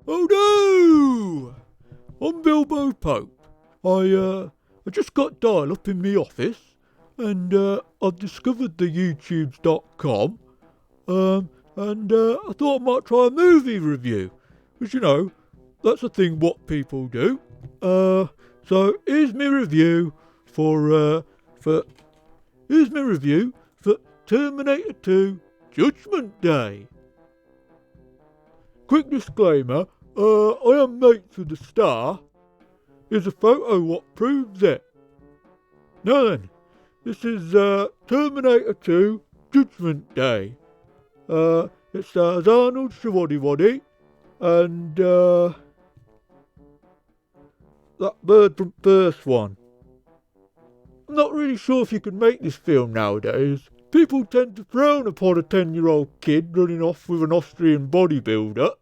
Oh no! I'm Bilbo Pope. I just got dial up in me office, and I've discovered the YouTubes.com, and I thought I might try a movie review, which that's a thing what people do. So here's my review for Terminator 2 Judgement Day. Quick disclaimer, I am mates with the star. Here's a photo what proves it. Now then, this is Terminator 2 Judgement Day. It stars Arnold Schwarzenegger and that bird from first one. I'm not really sure if you can make this film nowadays. People tend to frown upon a 10-year-old kid running off with an Austrian bodybuilder.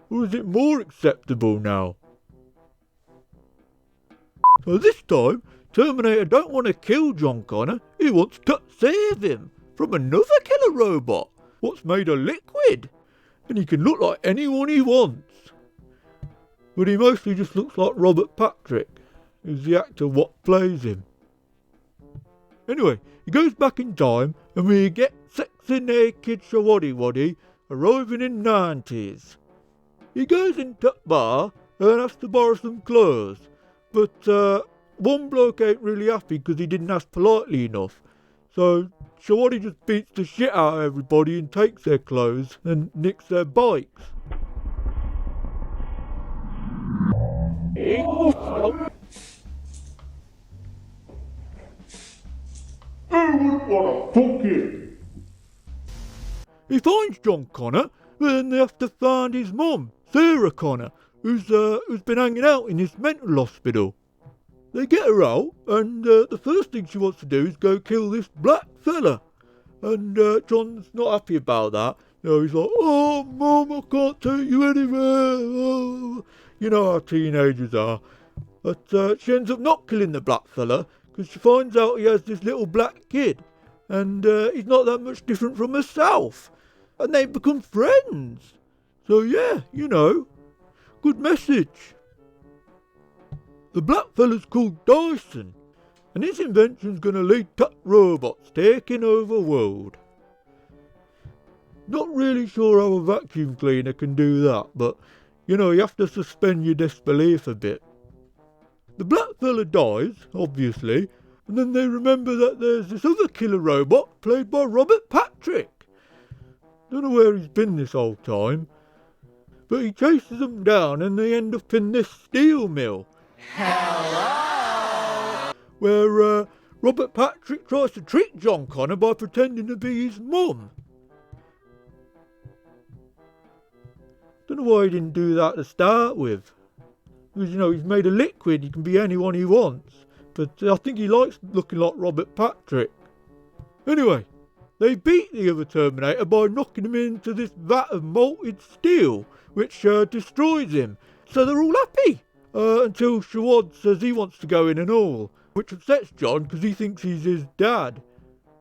Or is it more acceptable now? So this time, Terminator don't want to kill John Connor, he wants to save him from another killer robot, what's made of liquid, and he can look like anyone he wants. But he mostly just looks like Robert Patrick, who's the actor what plays him. Anyway, he goes back in time and we get sexy naked Shawaddy arriving in 90s. He goes into a bar and has to borrow some clothes, but one bloke ain't really happy because he didn't ask politely enough. So Shawaddy just beats the shit out of everybody and takes their clothes and nicks their bikes. He finds John Connor, but then they have to find his mum, Sarah Connor, who's been hanging out in this mental hospital. They get her out, and the first thing she wants to do is go kill this black fella. And John's not happy about that. He's like, "Oh, Mum, I can't take you anywhere." Oh. You know how teenagers are. But she ends up not killing the black fella, because she finds out he has this little black kid. And he's not that much different from herself. And they become friends. So yeah, good message. The black fella's called Dyson, and his invention's going to lead to robots taking over the world. Not really sure how a vacuum cleaner can do that, but you have to suspend your disbelief a bit. The black fella dies, obviously, and then they remember that there's this other killer robot played by Robert Patrick. Don't know where he's been this whole time, but he chases them down and they end up in this steel mill. Hello! Where Robert Patrick tries to trick John Connor by pretending to be his mum. Don't know why he didn't do that to start with. Because, he's made of liquid, he can be anyone he wants. But I think he likes looking like Robert Patrick. Anyway, they beat the other Terminator by knocking him into this vat of molten steel, which destroys him. So they're all happy. Until Shawad says he wants to go in and all, which upsets John because he thinks he's his dad.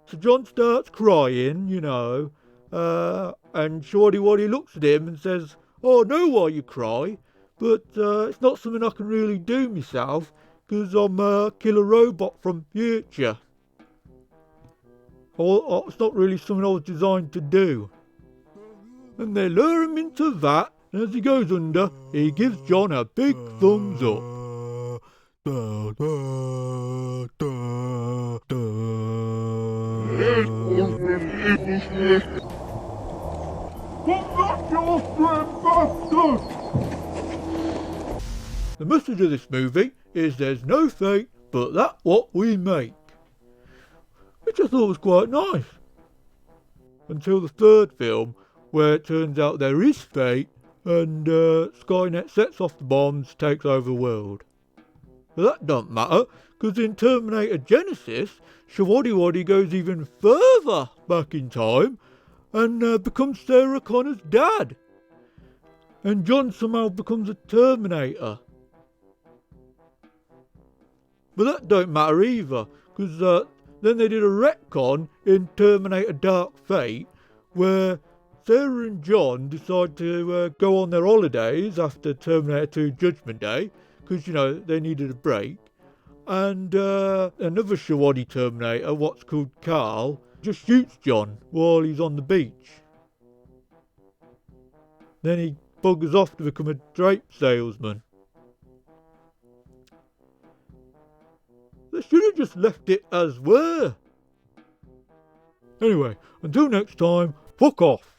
So John starts crying, and Shawaddy looks at him and says, "Oh, I know why you cry, but it's not something I can really do myself, because I'm a killer robot from future. It's not really something I was designed to do." And they lure him into that, and as he goes under, he gives John a big thumbs up. The message of this movie is there's no fate but that what we make. Which I thought was quite nice. Until the third film, where it turns out there is fate, and Skynet sets off the bombs, takes over the world. But that don't matter, because in Terminator Genesis, Shawaddy goes even further back in time, and becomes Sarah Connor's dad. And John somehow becomes a Terminator. But that don't matter either, because then they did a retcon in Terminator Dark Fate, where Sarah and John decide to go on their holidays after Terminator 2 Judgement Day, because, they needed a break. And another Shawaddy Terminator, what's called Carl, just shoots John while he's on the beach. Then he buggers off to become a drape salesman. They should have just left it as were. Anyway, until next time, fuck off.